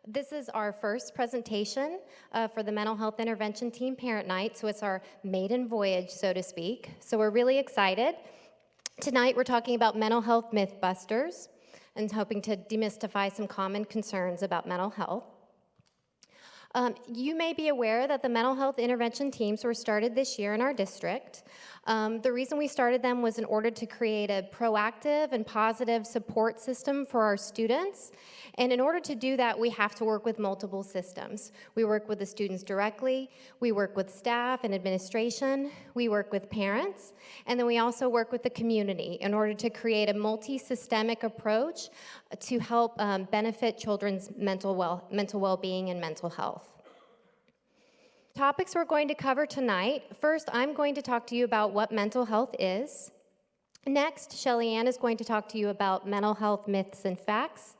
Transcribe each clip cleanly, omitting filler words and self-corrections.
This is our first presentation for the Mental Health Intervention Team Parent Night, so it's our maiden voyage, so to speak. So we're really excited. Tonight we're talking about mental health mythbusters and hoping to demystify some common concerns about mental health. You may be aware that the mental health intervention teams were started this year in our district. The reason we started them was in order to create a proactive and positive support system for our students. And in order to do that, we have to work with multiple systems. We work with the students directly, we work with staff and administration, we work with parents, and then we also work with the community in order to create a multi-systemic approach to help benefit children's mental well-being and mental health. Topics we're going to cover tonight. First, I'm going to talk to you about what mental health is. Next, Shelly Ann is going to talk to you about mental health myths and facts.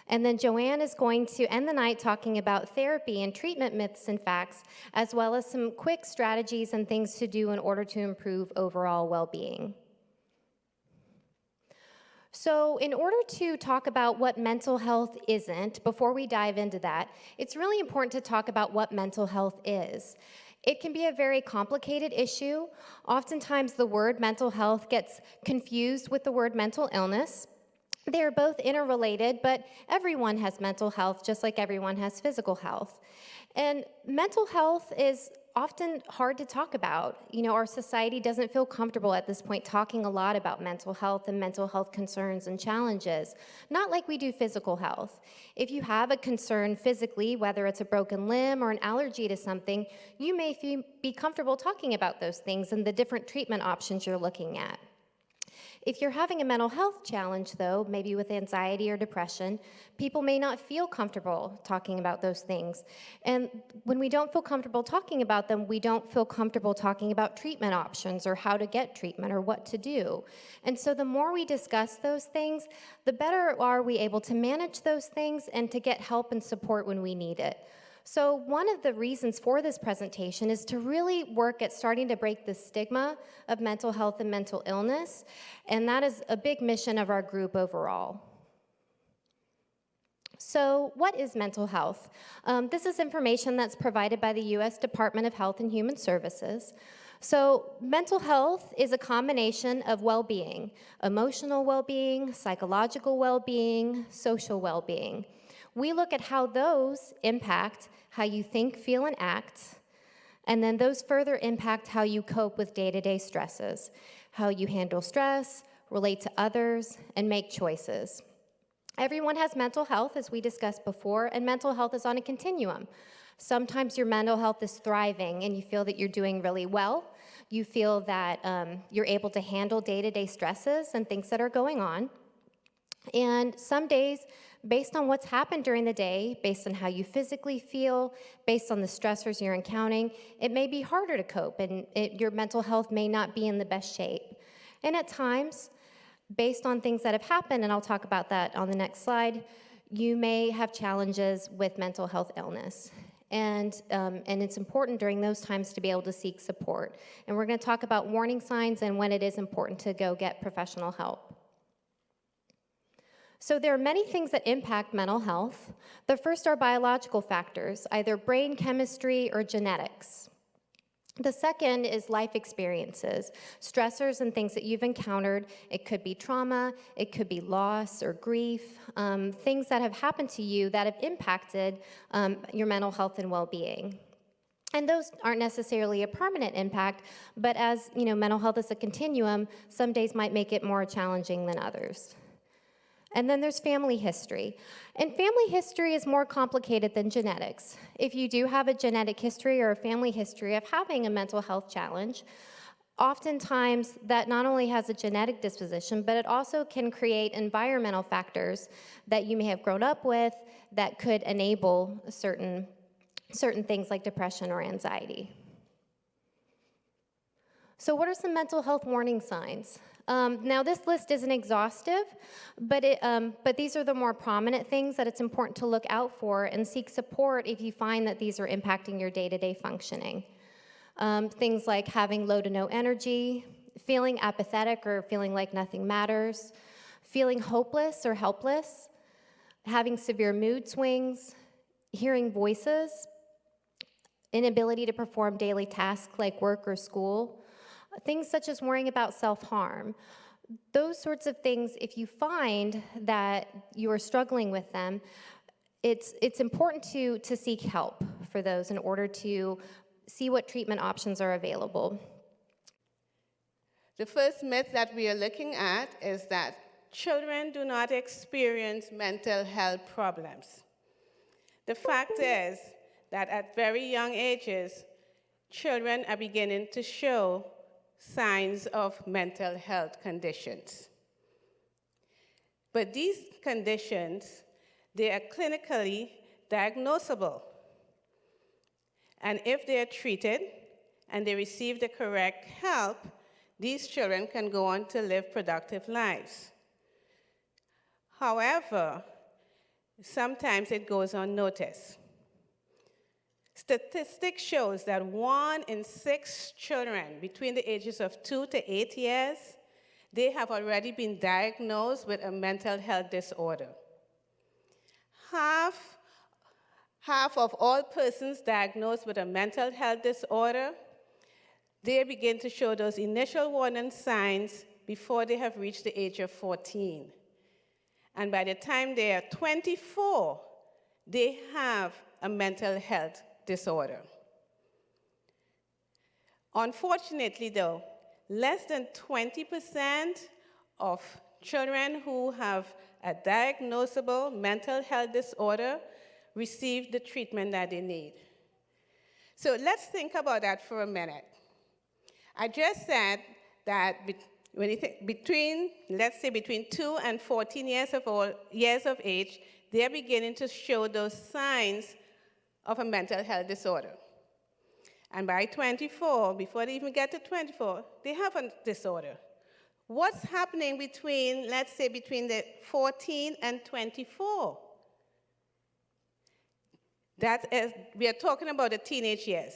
And then Joanne is going to end the night talking about therapy and treatment myths and facts, as well as some quick strategies and things to do in order to improve overall well-being. So in order to talk about what mental health isn't, before we dive into that, it's really important to talk about what mental health is. It can be a very complicated issue. Oftentimes the word mental health gets confused with the word mental illness. They're both interrelated, but everyone has mental health just like everyone has physical health. And mental health is often hard to talk about. You know, our society doesn't feel comfortable at this point talking a lot about mental health and mental health concerns and challenges, not like we do physical health. If you have a concern physically, whether it's a broken limb or an allergy to something, you may be comfortable talking about those things and the different treatment options you're looking at. If you're having a mental health challenge, though, maybe with anxiety or depression, people may not feel comfortable talking about those things. And when we don't feel comfortable talking about them, we don't feel comfortable talking about treatment options or how to get treatment or what to do. And so the more we discuss those things, the better are we able to manage those things and to get help and support when we need it. So one of the reasons for this presentation is to really work at starting to break the stigma of mental health and mental illness, and that is a big mission of our group overall. So what is mental health? This is information that's provided by the U.S. Department of Health and Human Services. So mental health is a combination of well-being, emotional well-being, psychological well-being, social well-being. We look at how those impact how you think, feel, and act, and then those further impact how you cope with day-to-day stresses, how you handle stress, relate to others, and make choices. Everyone has mental health, as we discussed before, and mental health is on a continuum. Sometimes your mental health is thriving and you feel that you're doing really well. You feel that you're able to handle day-to-day stresses and things that are going on. And some days, based on what's happened during the day, based on how you physically feel, based on the stressors you're encountering, it may be harder to cope and your mental health may not be in the best shape. And at times, based on things that have happened, and I'll talk about that on the next slide, you may have challenges with mental health illness. And it's important during those times to be able to seek support. And we're going to talk about warning signs and when it is important to go get professional help. So there are many things that impact mental health. The first are biological factors, either brain chemistry or genetics. The second is life experiences, stressors and things that you've encountered. It could be trauma, it could be loss or grief, things that have happened to you that have impacted your mental health and well-being. And those aren't necessarily a permanent impact, but as you know, mental health is a continuum, some days might make it more challenging than others. And then there's family history. And family history is more complicated than genetics. If you do have a genetic history or a family history of having a mental health challenge, oftentimes that not only has a genetic disposition, but it also can create environmental factors that you may have grown up with that could enable certain things like depression or anxiety. So what are some mental health warning signs? Now this list isn't exhaustive, but these are the more prominent things that it's important to look out for and seek support if you find that these are impacting your day-to-day functioning. Things like having low to no energy, feeling apathetic or feeling like nothing matters, feeling hopeless or helpless, having severe mood swings, hearing voices, inability to perform daily tasks like work or school, things such as worrying about self-harm. Those sorts of things, if you find that you are struggling with them, it's important to seek help for those in order to see what treatment options are available. The first myth that we are looking at is that children do not experience mental health problems. The fact is that at very young ages, children are beginning to show signs of mental health conditions. But these conditions, they are clinically diagnosable. And if they are treated and they receive the correct help, these children can go on to live productive lives. However, sometimes it goes unnoticed. Statistics shows that 1 in 6 children between the ages of 2 to 8 years, they have already been diagnosed with a mental health disorder. Half of all persons diagnosed with a mental health disorder, they begin to show those initial warning signs before they have reached the age of 14. And by the time they are 24, they have a mental health disorder. Unfortunately, though, less than 20% of children who have a diagnosable mental health disorder receive the treatment that they need. So let's think about that for a minute. I just said that when you think let's say between 2 and 14 years of age, they're beginning to show those signs of a mental health disorder. And by 24, before they even get to 24, they have a disorder. What's happening between, let's say, between the 14 and 24? That is, we are talking about the teenage years.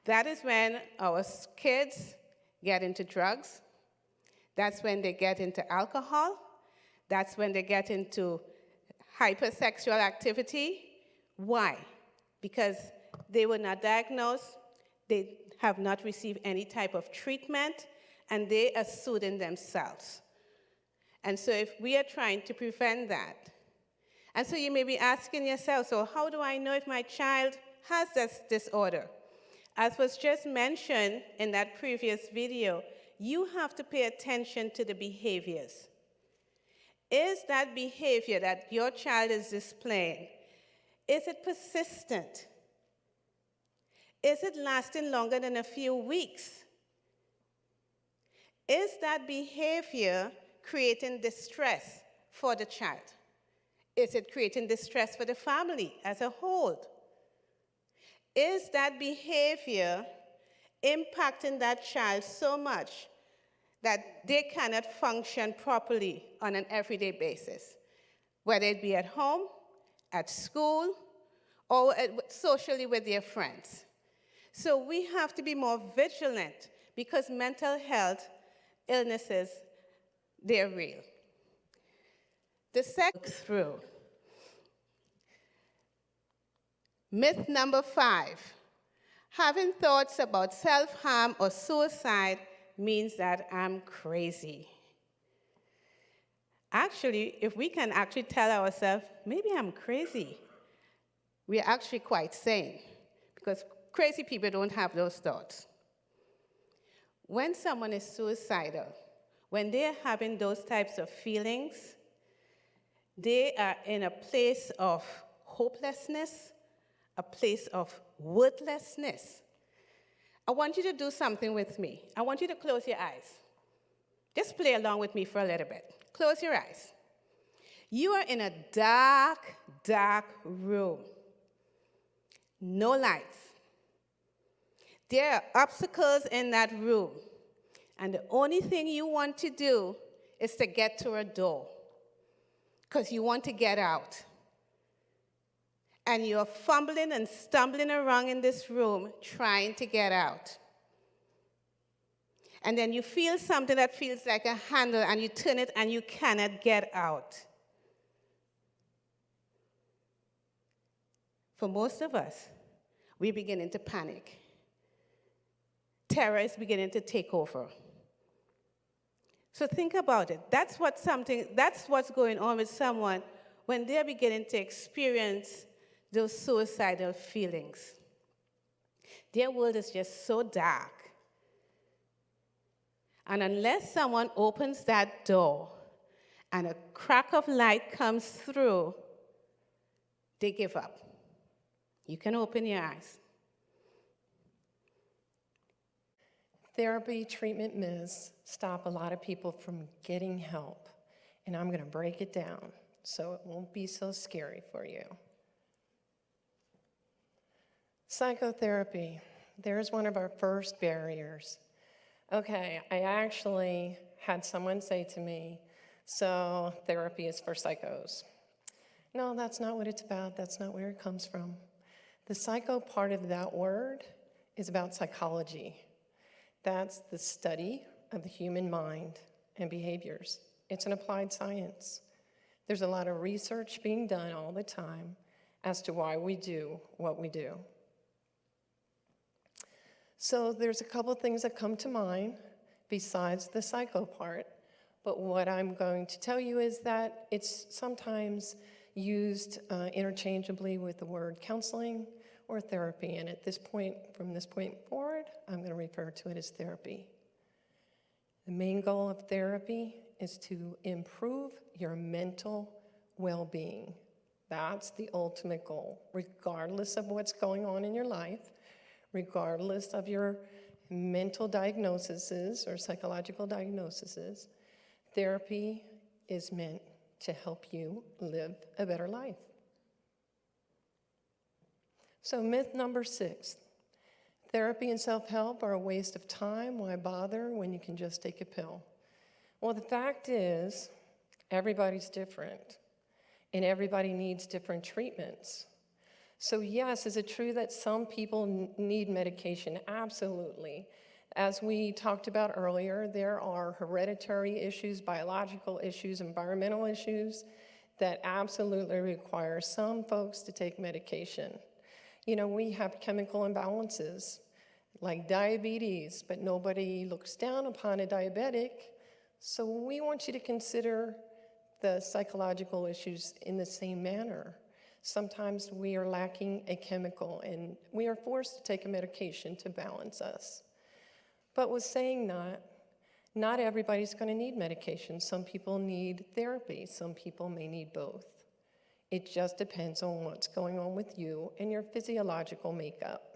That is when our kids get into drugs. That's when they get into alcohol. That's when they get into hypersexual activity. Why? Because they were not diagnosed, they have not received any type of treatment, and they are soothing themselves. And so if we are trying to prevent that, and so you may be asking yourself, so how do I know if my child has this disorder? As was just mentioned in that previous video, you have to pay attention to the behaviors. Is that behavior that your child is displaying, is it persistent? Is it lasting longer than a few weeks? Is that behavior creating distress for the child? Is it creating distress for the family as a whole? Is that behavior impacting that child so much that they cannot function properly on an everyday basis, whether it be at home, at school, or socially with their friends? So we have to be more vigilant because mental health illnesses, they're real. The second through. Myth number 5, having thoughts about self-harm or suicide means that I'm crazy. Actually, if we can actually tell ourselves, maybe I'm crazy, we're actually quite sane, because crazy people don't have those thoughts. When someone is suicidal, when they're having those types of feelings, they are in a place of hopelessness, a place of worthlessness. I want you to do something with me. I want you to close your eyes. Just play along with me for a little bit. Close your eyes. You are in a dark, dark room. No lights. There are obstacles in that room. And the only thing you want to do is to get to a door, because you want to get out. And you're fumbling and stumbling around in this room trying to get out. And then you feel something that feels like a handle, and you turn it and you cannot get out. for most of us, we're beginning to panic. Terror is beginning to take over. So think about it. That's what's going on with someone when they're beginning to experience those suicidal feelings. Their world is just so dark. And unless someone opens that door and a crack of light comes through, they give up. You can open your eyes. Therapy treatment myths stop a lot of people from getting help, and I'm going to break it down so it won't be so scary for you. Psychotherapy, there's one of our first barriers. Okay, I actually had someone say to me, so therapy is for psychos. No, that's not what it's about. That's not where it comes from. The psycho part of that word is about psychology. That's the study of the human mind and behaviors. It's an applied science. There's a lot of research being done all the time as to why we do what we do. So there's a couple things that come to mind besides the psycho part, but what I'm going to tell you is that it's sometimes used interchangeably with the word counseling or therapy, and at this point, from this point forward, I'm going to refer to it as therapy. The main goal of therapy is to improve your mental well-being. That's the ultimate goal, regardless of what's going on in your life, regardless of your mental diagnoses or psychological diagnoses. Therapy is meant to help you live a better life. So myth number 6, therapy and self-help are a waste of time. Why bother when you can just take a pill? Well, the fact is, everybody's different, and everybody needs different treatments. So yes, is it true that some people need medication? Absolutely. As we talked about earlier, there are hereditary issues, biological issues, environmental issues that absolutely require some folks to take medication. You know, we have chemical imbalances like diabetes, but nobody looks down upon a diabetic. So we want you to consider the psychological issues in the same manner. Sometimes we are lacking a chemical and we are forced to take a medication to balance us. But with saying that, not everybody's going to need medication. Some people need therapy. Some people may need both. It just depends on what's going on with you and your physiological makeup.